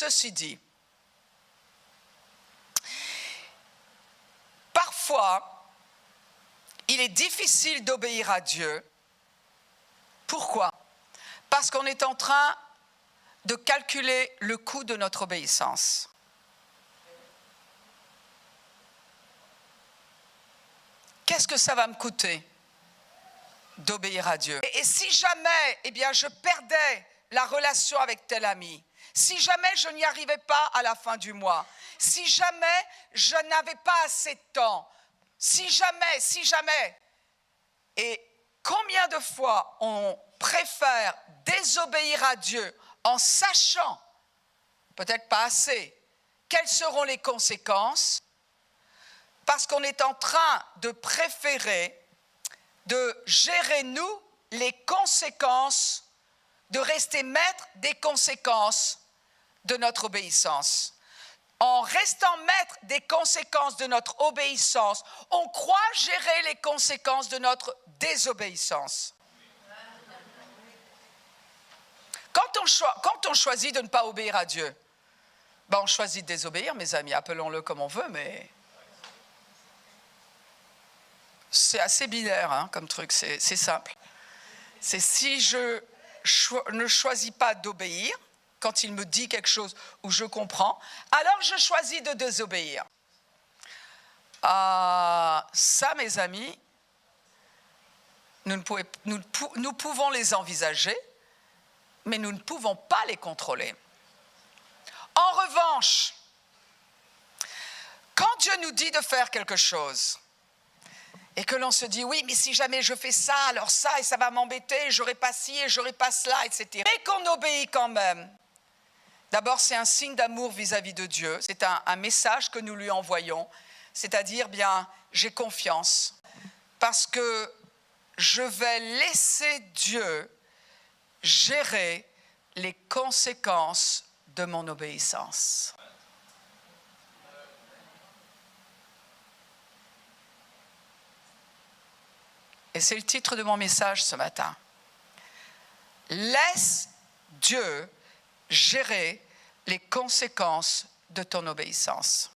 Ceci dit, parfois, il est difficile d'obéir à Dieu. Pourquoi? Parce qu'on est en train de calculer le coût de notre obéissance. Qu'est-ce que ça va me coûter d'obéir à Dieu? Et si jamais, je perdais la relation avec tel ami, si jamais je n'y arrivais pas à la fin du mois, si jamais je n'avais pas assez de temps, si jamais, et combien de fois on préfère désobéir à Dieu en sachant, peut-être pas assez, quelles seront les conséquences, parce qu'on est en train de préférer de gérer, nous, les conséquences, de rester maître des conséquences de notre obéissance. En restant maître des conséquences de notre obéissance, on croit gérer les conséquences de notre désobéissance. Quand on choisit de ne pas obéir à Dieu, on choisit de désobéir, mes amis, appelons-le comme on veut, mais c'est assez binaire comme truc, c'est simple. C'est si je ne choisis pas d'obéir, quand il me dit quelque chose où je comprends, alors je choisis de désobéir. Ça, mes amis, nous pouvons les envisager, mais nous ne pouvons pas les contrôler. En revanche, quand Dieu nous dit de faire quelque chose, et que l'on se dit, oui, mais si jamais je fais ça, alors ça, et ça va m'embêter, j'aurai pas ci et j'aurai pas cela, etc. Mais qu'on obéit quand même. D'abord, c'est un signe d'amour vis-à-vis de Dieu. C'est un message que nous lui envoyons. C'est-à-dire, j'ai confiance. Parce que je vais laisser Dieu gérer les conséquences de mon obéissance. Et c'est le titre de mon message ce matin. Laisse Dieu gérer les conséquences de ton obéissance.